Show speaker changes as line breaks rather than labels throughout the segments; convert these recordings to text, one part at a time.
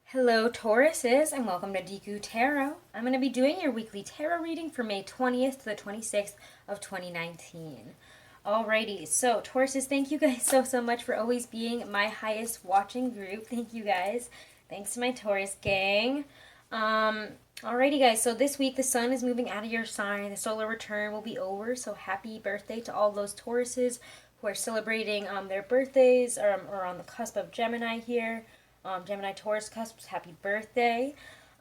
Hello, Tauruses, and welcome to Deku Tarot. I'm going to be doing your weekly tarot reading for May 20th to the 26th of 2019. Alrighty, so Tauruses, thank you guys so much for always being my highest watching group. Thank you guys. Thanks to my Taurus gang. Alrighty, guys, so this week the sun is moving out of your sign. The solar return will be over, so happy birthday to all those Tauruses who are celebrating their birthdays or on the cusp of Gemini here. Gemini Taurus cusps, happy birthday.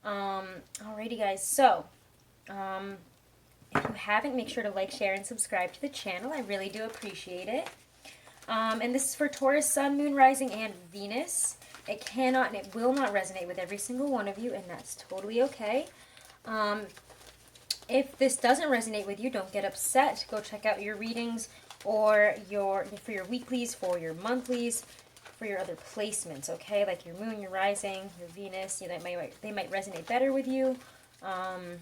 Alrighty, guys, so if you haven't, make sure to like, share, and subscribe to the channel. I really do appreciate it. And this is for Taurus, Sun, Moon, Rising, and Venus. It cannot and it will not resonate with every single one of you, and that's totally okay. If this doesn't resonate with you, don't get upset. Go check out your readings or for your weeklies, for your monthlies, for your other placements, okay? Like your moon, your rising, your Venus, they might resonate better with you. For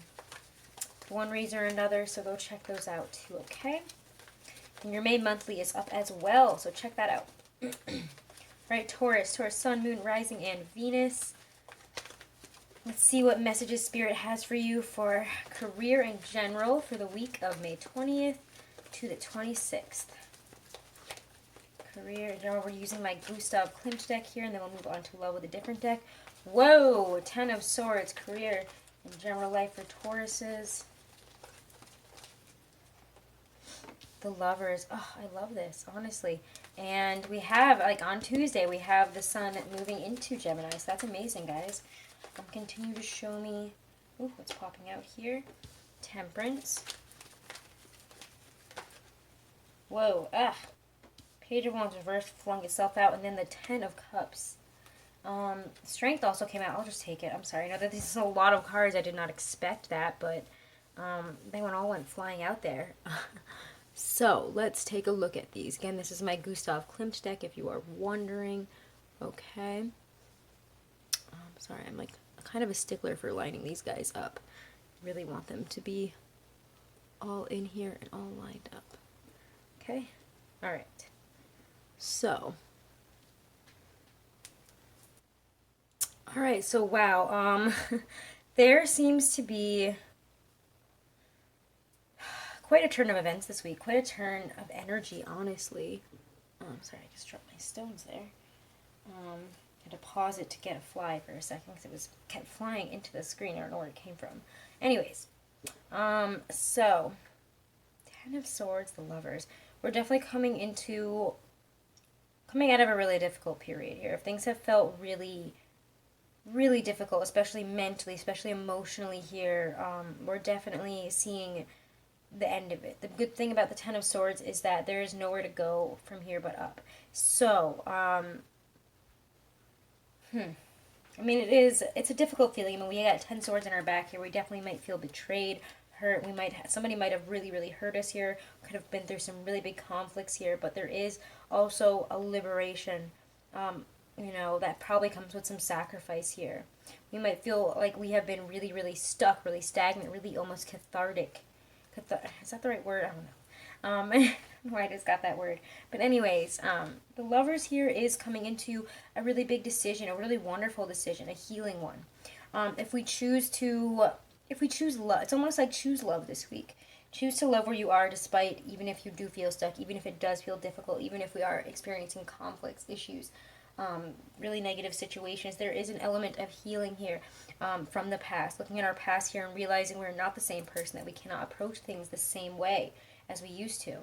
one reason or another, so go check those out too, okay? And your May monthly is up as well, so check that out. Right, Taurus, Sun, Moon, Rising, and Venus. Let's see what messages Spirit has for you for career in general for the week of May 20th to the 26th. Career in general, we're using my Gustav Klimt deck here, and then we'll move on to love with a different deck. Whoa! Ten of Swords, career in general life for Tauruses. The Lovers. Oh, I love this, honestly. And we have, like on Tuesday, we have the sun moving into Gemini, so that's amazing, guys. Continue to show me, ooh, what's popping out here. Temperance. Whoa, Page of Wands reversed, flung itself out, and then the Ten of Cups. Strength also came out. I'll just take it. I'm sorry. I know that this is a lot of cards. I did not expect that, but they all went flying out there. So, let's take a look at these. Again, this is my Gustav Klimt deck, if you are wondering. Okay. Sorry, I'm like kind of a stickler for lining these guys up. Really want them to be all in here and all lined up. Okay. All right. So, all right, so wow, there seems to be quite a turn of events this week, quite a turn of energy, honestly. Sorry, I just dropped my stones there. I had to pause it to get a fly for a second because it kept flying into the screen. I don't know where it came from. Anyways, so, Ten of Swords, the Lovers. We're definitely coming out of a really difficult period here. If things have felt really, really difficult, especially mentally, especially emotionally here, we're definitely seeing the end of it. The good thing about the Ten of Swords is that there is nowhere to go from here but up. So, I mean, it's a difficult feeling. I mean, we got 10 swords in our back here. We definitely might feel betrayed, hurt. Somebody might have really hurt us here. Could have been through some really big conflicts here, but there is also a liberation, that probably comes with some sacrifice here. We might feel like we have been really stuck, really stagnant, really almost cathartic. Is that the right word? I don't know. I don't know why I just got that word. But anyways, the Lovers here is coming into a really big decision, a really wonderful decision, a healing one. If we choose love, it's almost like choose love this week. Choose to love where you are despite, even if you do feel stuck, even if it does feel difficult, even if we are experiencing conflicts, issues, really negative situations. There is an element of healing here from the past. Looking at our past here and realizing we're not the same person, that we cannot approach things the same way as we used to.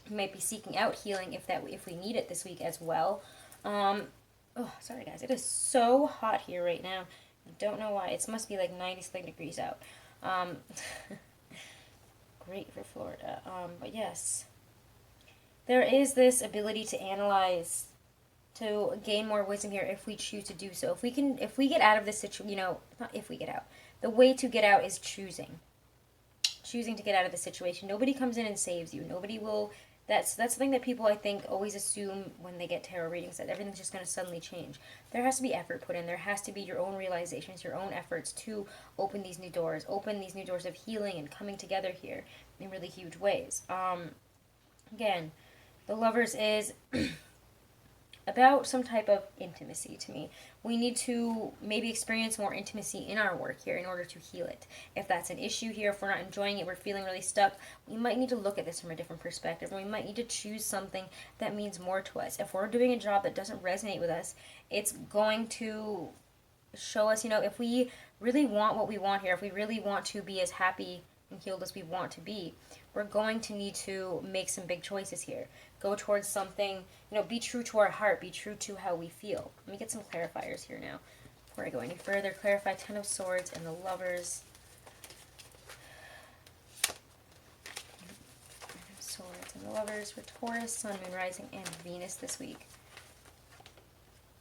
We might be seeking out healing if we need it this week as well. Oh, sorry guys, it is so hot here right now. I don't know why. It must be like 90-something degrees out. Great for Florida. But yes, there is this ability to analyze, to gain more wisdom here if we choose to do so. If we get out of this situation, not if we get out. The way to get out is choosing to get out of the situation. Nobody comes in and saves you. Nobody will. That's something that people, I think, always assume when they get tarot readings, that everything's just going to suddenly change. There has to be effort put in. There has to be your own realizations, your own efforts to open these new doors of healing and coming together here in really huge ways. Again, the Lovers is about some type of intimacy to me. We need to maybe experience more intimacy in our work here in order to heal it. If that's an issue here, if we're not enjoying it, we're feeling really stuck, we might need to look at this from a different perspective. We might need to choose something that means more to us. If we're doing a job that doesn't resonate with us, it's going to show us, if we really want what we want here, if we really want to be as happy and healed as we want to be, we're going to need to make some big choices here. Go towards something, be true to our heart, be true to how we feel. Let me get some clarifiers here now. Before I go any further, clarify Ten of Swords and the Lovers. Ten of Swords and the Lovers for Taurus, Sun, Moon, Rising, and Venus this week.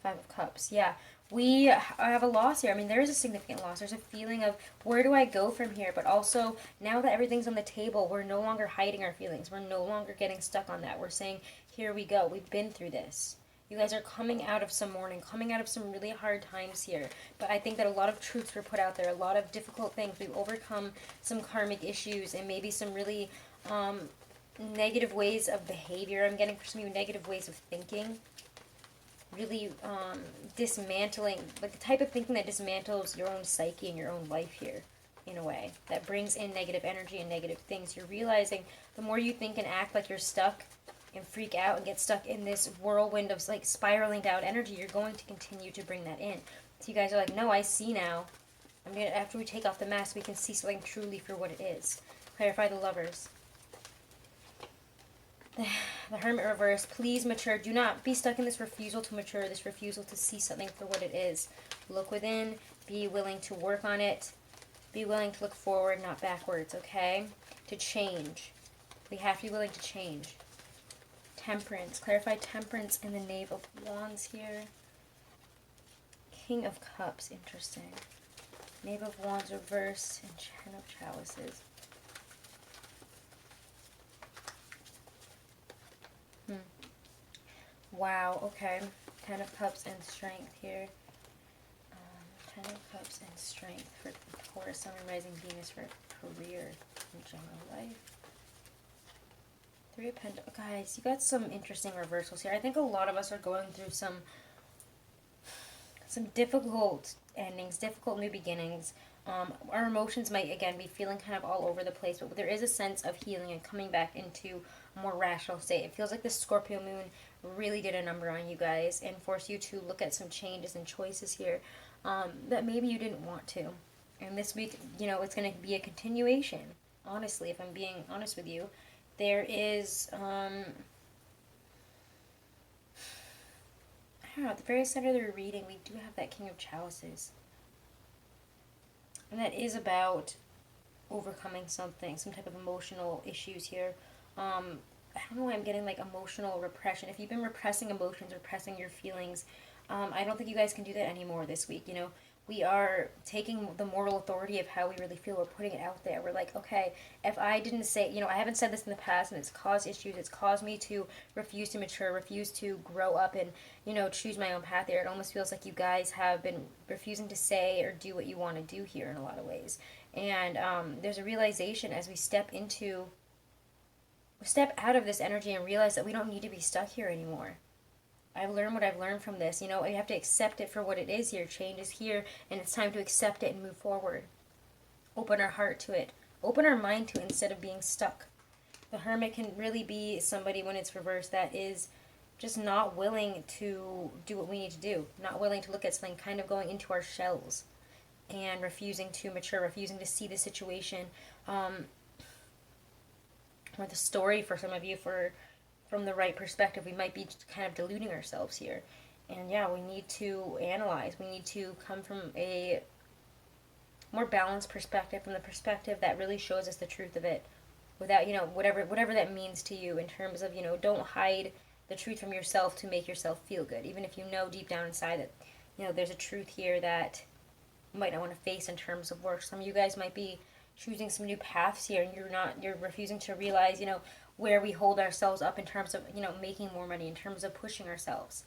Five of Cups. Yeah, we have a loss here. I mean, there is a significant loss. There's a feeling of where do I go from here? But also, now that everything's on the table, we're no longer hiding our feelings. We're no longer getting stuck on that. We're saying, here we go. We've been through this. You guys are coming out of some mourning, coming out of some really hard times here. But I think that a lot of truths were put out there, a lot of difficult things. We've overcome some karmic issues and maybe some really negative ways of behavior. I'm getting for some of you negative ways of thinking. Really dismantling, like the type of thinking that dismantles your own psyche and your own life here, in a way, that brings in negative energy and negative things. You're realizing the more you think and act like you're stuck and freak out and get stuck in this whirlwind of like spiraling down energy, you're going to continue to bring that in. So you guys are like, no, I see now. After we take off the mask, we can see something truly for what it is. Clarify the Lovers. The Hermit reverse. Please mature. Do not be stuck in this refusal to mature, this refusal to see something for what it is. Look within. Be willing to work on it. Be willing to look forward, not backwards, okay? To change. We have to be willing to change. Temperance. Clarify Temperance and the Knave of Wands here. King of Cups. Interesting. Knave of Wands reverse and Ten of Chalices. Wow, okay. Ten of Cups and Strength here. Ten of Cups and Strength for Taurus, Sun, and Rising, Venus for career and general life. Three of Pentacles. Guys, you got some interesting reversals here. I think a lot of us are going through some difficult endings, difficult new beginnings. Our emotions might, again, be feeling kind of all over the place, but there is a sense of healing and coming back into a more rational state. It feels like this Scorpio moon really did a number on you guys and forced you to look at some changes and choices here that maybe you didn't want to. And this week, it's going to be a continuation. Honestly, if I'm being honest with you, there is, I don't know, at the very center of the reading, we do have that King of Chalices. And that is about overcoming something, some type of emotional issues here. I don't know why I'm getting like emotional repression. If you've been repressing emotions, repressing your feelings, I don't think you guys can do that anymore this week. We are taking the moral authority of how we really feel. We're putting it out there. We're like, okay, if I didn't say, I haven't said this in the past and it's caused issues. It's caused me to refuse to mature, refuse to grow up and, choose my own path here. It almost feels like you guys have been refusing to say or do what you want to do here in a lot of ways. And there's a realization as we step out of this energy and realize that we don't need to be stuck here anymore. I've learned what I've learned from this. You have to accept it for what it is here. Change is here, and it's time to accept it and move forward. Open our heart to it. Open our mind to it instead of being stuck. The Hermit can really be somebody, when it's reversed, that is just not willing to do what we need to do. Not willing to look at something, kind of going into our shells and refusing to mature, refusing to see the situation or the story for some of you from the right perspective. We might be kind of deluding ourselves here. And yeah, we need to analyze. We need to come from a more balanced perspective, from the perspective that really shows us the truth of it. Without, whatever that means to you in terms of, don't hide the truth from yourself to make yourself feel good. Even if you know deep down inside that, there's a truth here that you might not want to face in terms of work. Some of you guys might be choosing some new paths here and you're refusing to realize, where we hold ourselves up in terms of, making more money, in terms of pushing ourselves.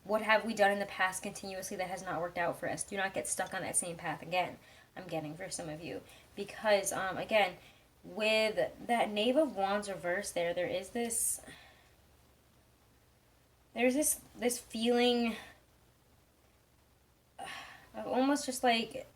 What have we done in the past continuously that has not worked out for us? Do not get stuck on that same path again, I'm getting for some of you. Because, again, with that Knave of Wands reverse there is this there's this feeling of almost just like,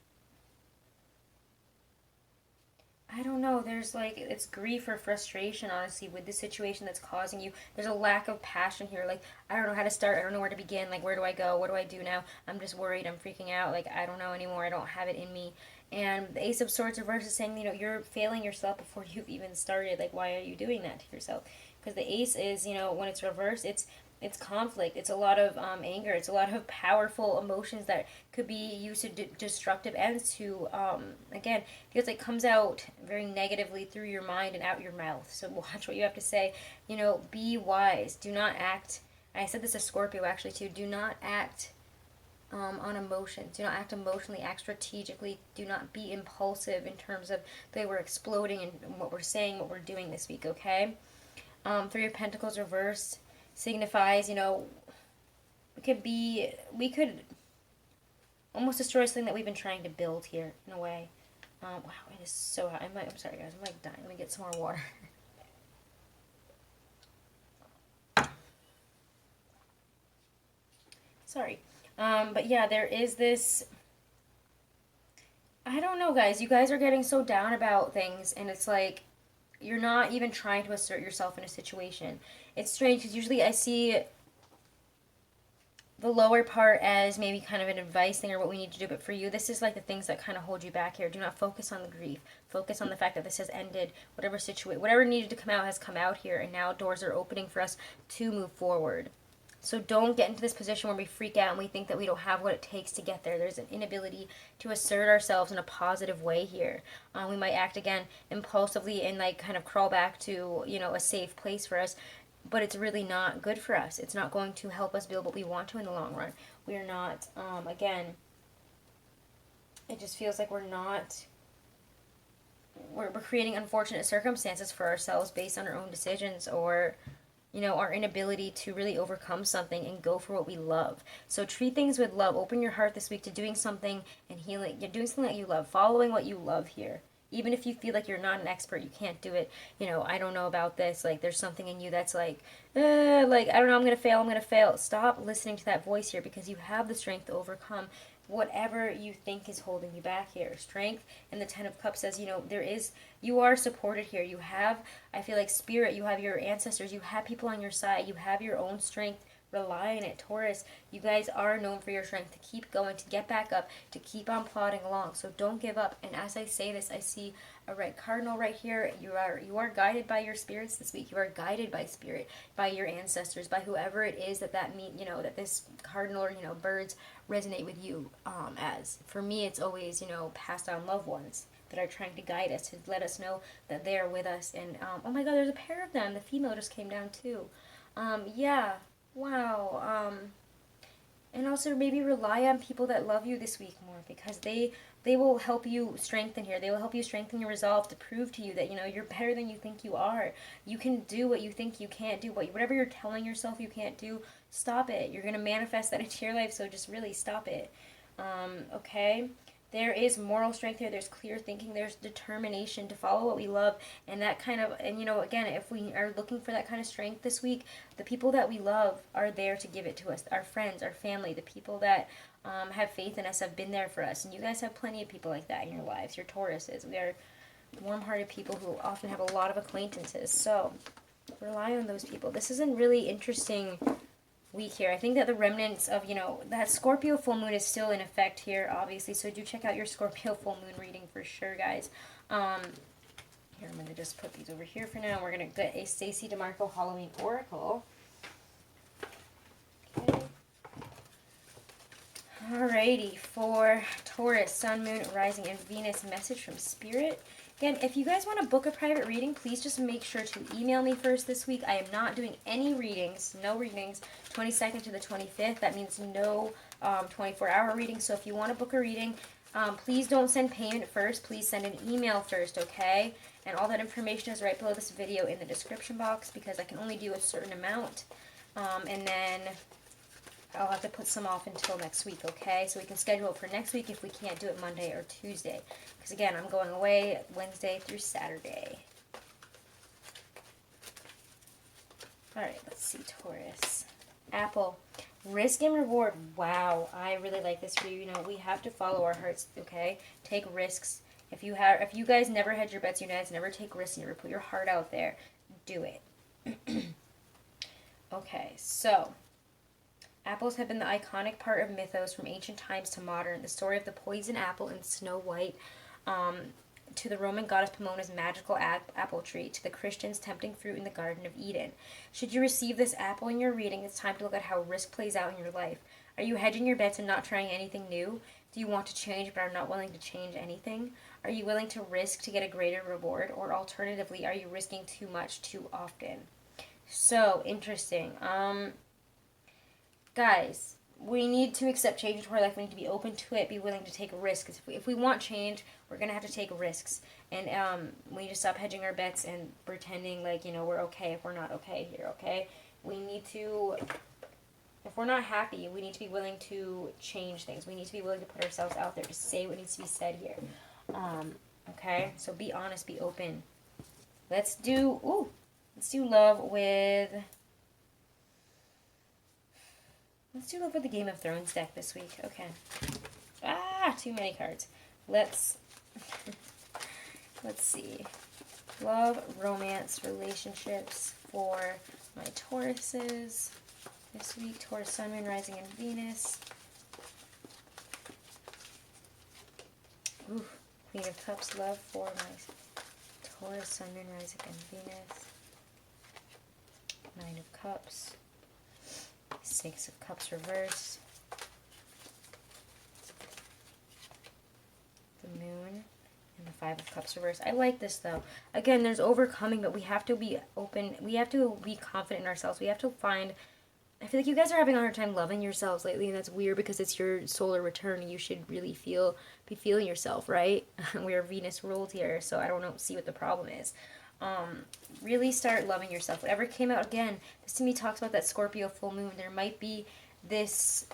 I don't know, there's like, it's grief or frustration, honestly, with the situation that's causing you. There's a lack of passion here. Like, I don't know how to start. I don't know where to begin. Like, where do I go? What do I do now? I'm just worried. I'm freaking out. Like, I don't know anymore. I don't have it in me. And the Ace of Swords reverse is saying, you know, you're failing yourself before you've even started. Like, why are you doing that to yourself? Because the Ace is, you know, when it's reversed, it's conflict. It's a lot of anger. It's a lot of powerful emotions that could be used to destructive ends. To again, feels like comes out very negatively through your mind and out your mouth. So watch what you have to say. You know, be wise. Do not act. I said this to Scorpio actually too. Do not act on emotions. Do not act emotionally. Act strategically. Do not be impulsive in terms of the way we're exploding and what we're saying, what we're doing this week. Okay. Three of Pentacles reversed signifies, you know, we could almost destroy something that we've been trying to build here, in a way. Wow, it is so hot. I'm sorry, guys. I'm like dying. Let me get some more water. Sorry. But yeah, there is this, I don't know, guys. You guys are getting so down about things, and it's like, you're not even trying to assert yourself in a situation. It's strange, because usually I see the lower part as maybe kind of an advice thing or what we need to do, but for you, this is like the things that kind of hold you back here. Do not focus on the grief. Focus on the fact that this has ended. Whatever needed to come out has come out here, and now doors are opening for us to move forward. So don't get into this position where we freak out and we think that we don't have what it takes to get there. There's an inability to assert ourselves in a positive way here. We might act again impulsively and like kind of crawl back to, you know, a safe place for us, but it's really not good for us. It's not going to help us build what we want to in the long run. We are not, again, it just feels like we're creating unfortunate circumstances for ourselves based on our own decisions, or, you know, our inability to really overcome something and go for what we love. So treat things with love. Open your heart this week to doing something and healing. You're doing something that you love, following what you love here. Even if you feel like you're not an expert, you can't do it. You know, I don't know about this. Like, there's something in you that's like, I don't know, I'm going to fail. Stop listening to that voice here, because you have the strength to overcome whatever you think is holding you back here. Strength. And the Ten of Cups says, you know, you are supported here. You have, I feel like, spirit. You have your ancestors. You have people on your side. You have your own strength. Rely on it, Taurus. You guys are known for your strength to keep going, to get back up, to keep on plodding along. So don't give up. And as I say this, I see a red cardinal right here. You are guided by your spirits this week. You are guided by spirit, by your ancestors, by whoever it is that that this cardinal or, you know, birds resonate with you as. For me, it's always, you know, passed down loved ones that are trying to guide us, to let us know that they are with us. And oh my God, there's a pair of them. The female just came down too. Yeah. Wow. And also maybe rely on people that love you this week more, because they will help you strengthen here. They will help you strengthen your resolve to prove to you that, you know, you're better than you think you are. You can do what you think you can't do. Whatever you're telling yourself you can't do, stop it. You're going to manifest that into your life, so just really stop it. Okay? There is moral strength here. There's clear thinking. There's determination to follow what we love. And that kind of, and you know, again, if we are looking for that kind of strength this week, the people that we love are there to give it to us. Our friends, our family, the people that have faith in us have been there for us. And you guys have plenty of people like that in your lives. Your Tauruses. We are warm-hearted people who often have a lot of acquaintances. So rely on those people. This is a really interesting week here. I think that the remnants of, you know, that Scorpio full moon is still in effect here, obviously, so do check out your Scorpio full moon reading for sure, guys. Here, I'm going to just put these over here for now. We're going to get a Stacey DeMarco Halloween Oracle. Okay. Alrighty, for Taurus, Sun, Moon, Rising, and Venus, message from Spirit. Again, if you guys want to book a private reading, please just make sure to email me first this week. I am not doing any readings, no readings, 22nd to the 25th. That means no 24-hour reading. So if you want to book a reading, please don't send payment first. Please send an email first, okay? And all that information is right below this video in the description box, because I can only do a certain amount. And then I'll have to put some off until next week, okay? So we can schedule it for next week if we can't do it Monday or Tuesday. Because again, I'm going away Wednesday through Saturday. Alright, let's see, Taurus. Apple. Risk and reward. Wow, I really like this for you. You know, we have to follow our hearts, okay? Take risks. If you guys never had your bets, you guys never take risks, you never put your heart out there, do it. Okay, so apples have been the iconic part of mythos from ancient times to modern. The story of the poison apple and Snow White, to the Roman goddess Pomona's magical apple tree, to the Christians' tempting fruit in the Garden of Eden. Should you receive this apple in your reading, it's time to look at how risk plays out in your life. Are you hedging your bets and not trying anything new? Do you want to change but are not willing to change anything? Are you willing to risk to get a greater reward? Or alternatively, are you risking too much too often? So interesting. Guys, we need to accept change into our life. We need to be open to it, be willing to take risks. If we want change, we're going to have to take risks. And we need to stop hedging our bets and pretending like, you know, we're okay if we're not okay here, okay? We need to, if we're not happy, we need to be willing to change things. We need to be willing to put ourselves out there to say what needs to be said here. Okay? So be honest, be open. Let's do love with... Let's do love with the Game of Thrones deck this week. Okay. Too many cards. Let's see. Love, romance, relationships for my Tauruses this week. Taurus, Sun, Moon, Rising, and Venus. Ooh, Queen of Cups, love for my Taurus, Sun, Moon, Rising, and Venus. Nine of Cups. Six of Cups reverse. The Moon and the Five of Cups reverse. I like this though. Again, there's overcoming, but we have to be open. We have to be confident in ourselves. We have to find... I feel like you guys are having a hard time loving yourselves lately, and that's weird because it's your solar return and you should really be feeling yourself, right? We are Venus ruled here, so I don't see what the problem is. Really start loving yourself. Whatever came out, again, this to me talks about that Scorpio full moon. There might be this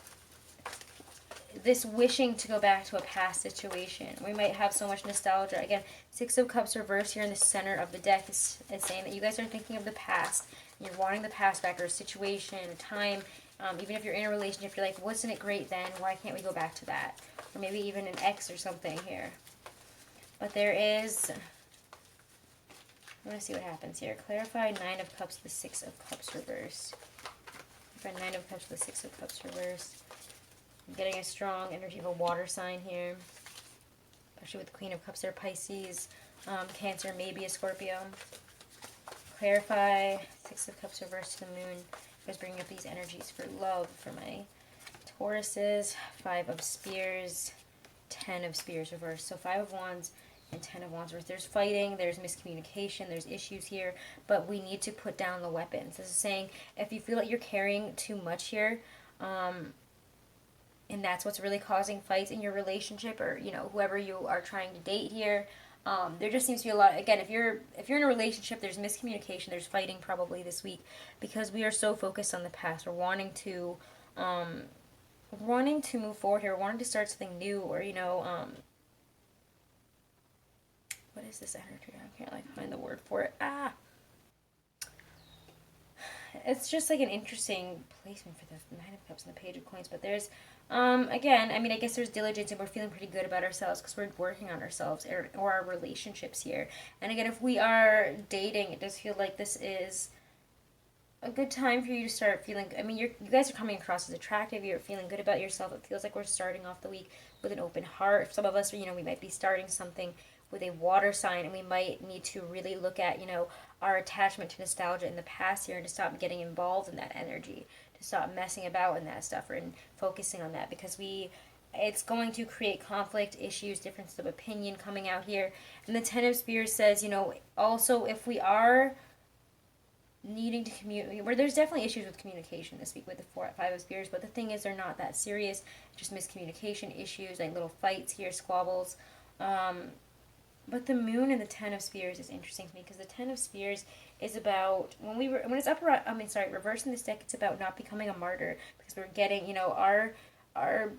wishing to go back to a past situation. We might have so much nostalgia. Again, Six of Cups reverse here in the center of the deck is saying that you guys are thinking of the past. And you're wanting the past back, or a situation, a time. Even if you're in a relationship, you're like, wasn't it great then? Why can't we go back to that? Or maybe even an ex or something here. But there is... I want to see what happens here. Clarify Nine of Cups, the Six of Cups reverse. Clarify Nine of Cups, the Six of Cups reverse. I'm getting a strong energy of a water sign here. Especially with the Queen of Cups there, Pisces, Cancer, maybe a Scorpio. Clarify Six of Cups reverse to the Moon. I was bringing up these energies for love for my Tauruses. Five of Spears, Ten of Spears reverse. So Five of Wands and Ten of Wands reverse. There's fighting, there's miscommunication, there's issues here, but we need to put down the weapons. This is saying if you feel like you're carrying too much here, and that's what's really causing fights in your relationship, or you know, whoever you are trying to date here, there just seems to be a lot. Again, if you're in a relationship, there's miscommunication, there's fighting probably this week because we are so focused on the past. We're wanting to move forward here, wanting to start something new, or you know, what is this energy? I can't like find the word for it. It's just like an interesting placement for the Nine of Cups and the Page of Coins. But there's, again, I mean, I guess there's diligence, and we're feeling pretty good about ourselves because we're working on ourselves or our relationships here. And again, if we are dating, it does feel like this is a good time for you to start feeling... I mean, you guys are coming across as attractive. You're feeling good about yourself. It feels like we're starting off the week with an open heart. Some of us, you know, we might be starting something with a water sign, and we might need to really look at, you know, our attachment to nostalgia in the past here, and to stop getting involved in that energy, to stop messing about in that stuff, and focusing on that, because it's going to create conflict, issues, difference of opinion coming out here. And the Ten of Spears says, you know, also if we are needing to communicate, where there's definitely issues with communication this week with the Five of Spears, but the thing is they're not that serious, just miscommunication issues, like little fights here, squabbles. But the Moon and the Ten of Spears is interesting to me because the Ten of Spears is about when it's reversing this deck. It's about not becoming a martyr, because we're getting, you know, our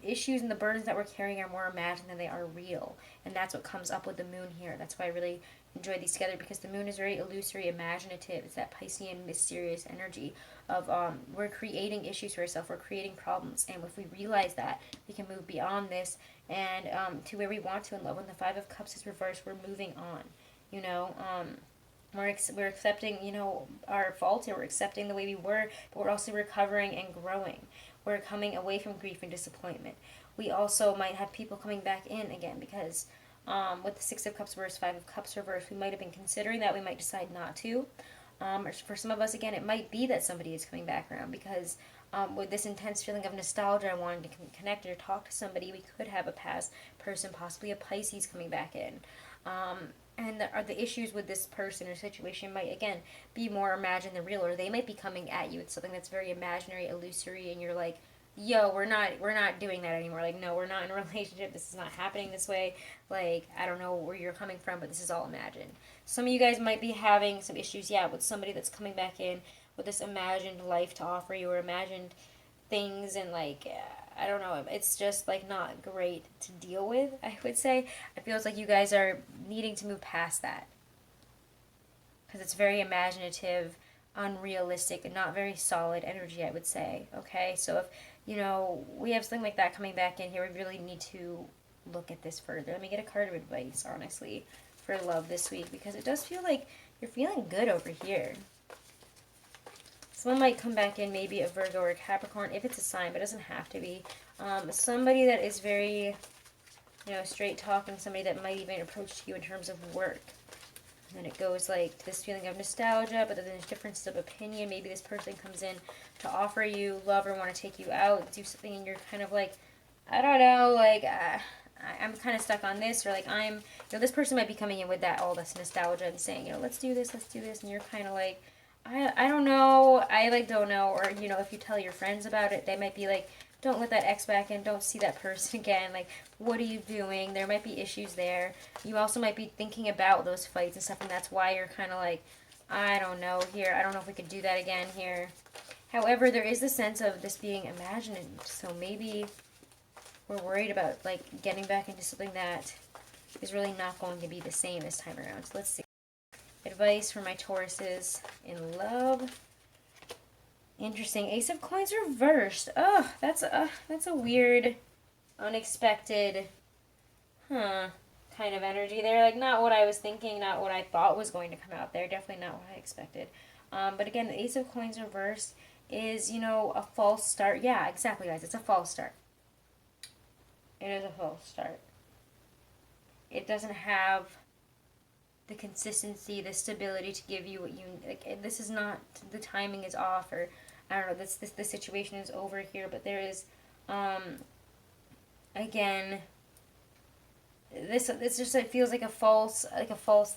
issues and the burdens that we're carrying are more imagined than they are real, and that's what comes up with the Moon here. That's why I really enjoy these together, because the moon is very illusory, imaginative. It's that Piscean mysterious energy of we're creating issues for ourselves, we're creating problems, and if we realize that, we can move beyond this and to where we want to in love. When the Five of Cups is reversed, we're moving on, you know. We're accepting, you know, our faults, and we're accepting the way we were, but we're also recovering and growing. We're coming away from grief and disappointment. We also might have people coming back in again, because with the Six of Cups reversed, Five of Cups reversed, we might have been considering that. We might decide not to. Or for some of us, again, it might be that somebody is coming back around, because with this intense feeling of nostalgia, wanting to connect or talk to somebody, we could have a past person, possibly a Pisces, coming back in. And the issues with this person or situation might, again, be more imagined than real, or they might be coming at you with something that's very imaginary, illusory, and you're like, yo, we're not doing that anymore. Like, no, we're not in a relationship. This is not happening this way. Like, I don't know where you're coming from, but this is all imagined. Some of you guys might be having some issues, yeah, with somebody that's coming back in with this imagined life to offer you, or imagined things, and like, I don't know, it's just like not great to deal with, I would say. It feels like you guys are needing to move past that, because it's very imaginative, unrealistic, and not very solid energy, I would say. Okay, so if, you know, we have something like that coming back in here, we really need to look at this further. Let me get a card of advice, honestly, for love this week, because it does feel like you're feeling good over here. Someone might come back in, maybe a Virgo or a Capricorn, if it's a sign, but it doesn't have to be. Somebody that is very, you know, straight talking, somebody that might even approach you in terms of work. And then it goes like this feeling of nostalgia, but then there's differences of opinion. Maybe this person comes in to offer you love or want to take you out, do something, and you're kind of like, I don't know, like, I'm kind of stuck on this, or like, you know, this person might be coming in with that, all this nostalgia and saying, you know, let's do this, and you're kind of like, I don't know, I like don't know, or, you know, if you tell your friends about it, they might be like, don't let that ex back in, don't see that person again, like, what are you doing? There might be issues there. You also might be thinking about those fights and stuff, and that's why you're kind of like, I don't know here, I don't know if we could do that again here. However, there is a sense of this being imagined, so maybe we're worried about, like, getting back into something that is really not going to be the same this time around. So let's see. Advice for my Tauruses in love. Interesting. Ace of Coins reversed. Oh, that's a weird, unexpected, kind of energy there. Like, not what I was thinking, not what I thought was going to come out there. Definitely not what I expected. But again, the Ace of Coins reversed is, you know, a false start. Yeah, exactly, guys. It's a false start. It is a false start. It doesn't have the consistency, the stability to give you what you like. This is not, the timing is off, or I don't know. The situation is over here, but there is, again, it's just, it feels like a false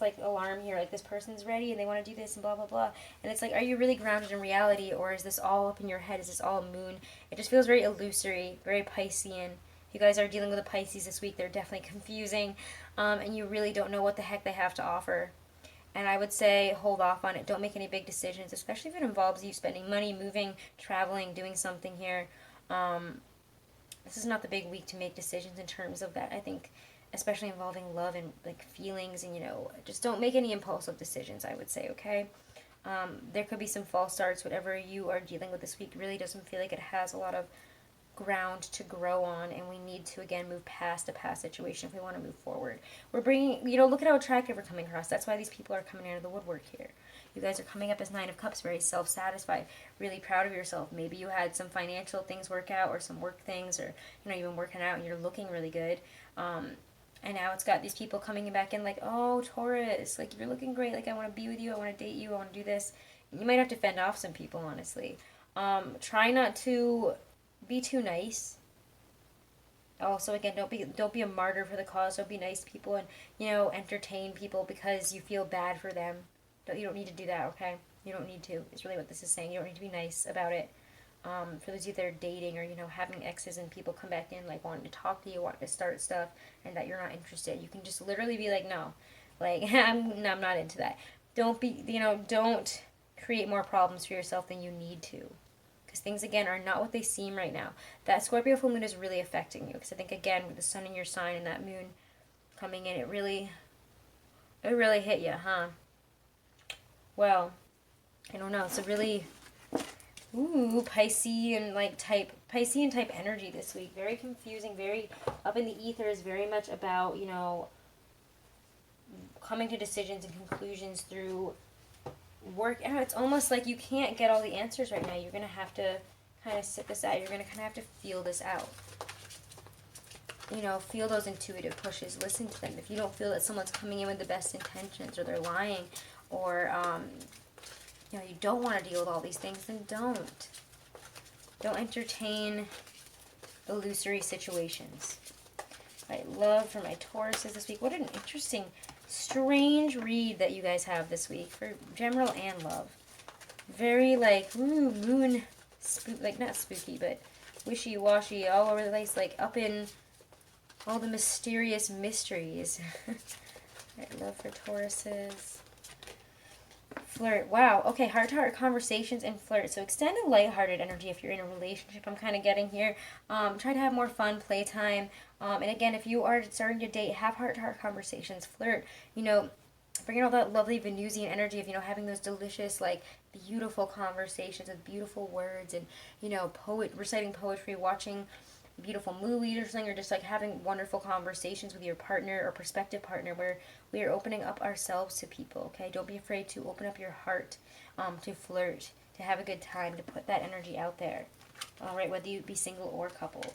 like alarm here. Like, this person's ready and they want to do this and blah blah blah, and it's like, are you really grounded in reality, or is this all up in your head? Is this all moon? It just feels very illusory, very Piscean. You guys are dealing with a Pisces this week. They're definitely confusing, and you really don't know what the heck they have to offer. And I would say hold off on it. Don't make any big decisions, especially if it involves you spending money, moving, traveling, doing something here. This is not the big week to make decisions in terms of that. I think, especially involving love and like feelings, and, you know, just don't make any impulsive decisions, I would say, okay? There could be some false starts. Whatever you are dealing with this week really doesn't feel like it has a lot of ground to grow on, and we need to, again, move past a past situation if we want to move forward. We're bringing, you know, look at how attractive we're coming across. That's why these people are coming out of the woodwork here. You guys are coming up as Nine of Cups, very self-satisfied, really proud of yourself. Maybe you had some financial things work out, or some work things, or, you know, you've been working out and you're looking really good. And now it's got these people coming back in like, oh, Taurus, like, you're looking great, like, I want to be with you, I want to date you, I want to do this. You might have to fend off some people, honestly. Try not to be too nice. Also, again, don't be a martyr for the cause. Don't be nice to people, and, you know, entertain people because you feel bad for them. You don't need to do that, okay? You don't need to. It's really what this is saying. You don't need to be nice about it. For those of you that are dating, or, you know, having exes and people come back in like wanting to talk to you, wanting to start stuff, and that you're not interested, you can just literally be like, no, like, I'm not into that. Don't be, you know, don't create more problems for yourself than you need to. Things, again, are not what they seem right now. That Scorpio full moon is really affecting you, because I think, again, with the sun in your sign and that moon coming in, it really It really hit you, huh? Well, I don't know. It's a really, ooh, Piscean type energy this week. Very confusing, very up in the ethers, very much about, coming to decisions and conclusions through work. I don't know, it's almost like you can't get all the answers right now. You're going to have to kind of sit this out. You're going to kind of have to feel this out. Feel those intuitive pushes. Listen to them. If you don't feel that someone's coming in with the best intentions, or they're lying, or, you don't want to deal with all these things, then don't. Don't entertain illusory situations. All right, love for my Tauruses this week. What an interesting, strange read that you guys have this week for general and love. Very moon, not spooky, but wishy-washy, all over the place, up in all the mysterious mysteries. Alright, love for Tauruses. Flirt. Wow. Okay, heart-to-heart conversations and flirt. So extend a lighthearted energy if you're in a relationship, I'm kind of getting here. Try to have more fun, playtime. And again, if you are starting to date, have heart-to-heart conversations. Flirt. Bring in all that lovely Venusian energy of, having those delicious, beautiful conversations with beautiful words and, reciting poetry, watching beautiful movies or something, or just having wonderful conversations with your partner or prospective partner where we are opening up ourselves to people. Okay, don't be afraid to open up your heart, to flirt, to have a good time, to put that energy out there. All right, whether you be single or coupled.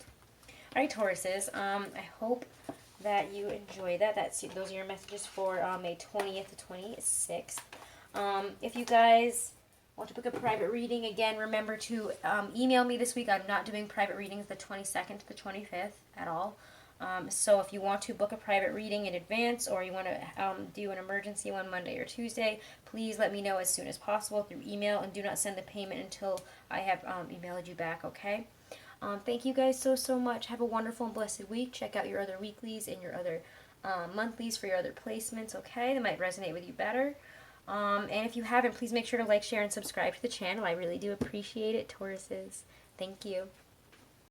All right, Tauruses, I hope that you enjoy that. Those are your messages for May 20th to 26th. If you guys want to book a private reading, again, remember to email me this week. I'm not doing private readings the 22nd to the 25th at all. So if you want to book a private reading in advance, or you want to do an emergency one Monday or Tuesday, please let me know as soon as possible through email, and do not send the payment until I have emailed you back, okay? Thank you guys so much. Have a wonderful and blessed week. Check out your other weeklies and your other monthlies for your other placements, okay? That might resonate with you better. And if you haven't, please make sure to like, share, and subscribe to the channel. I really do appreciate it, Tauruses. Thank you.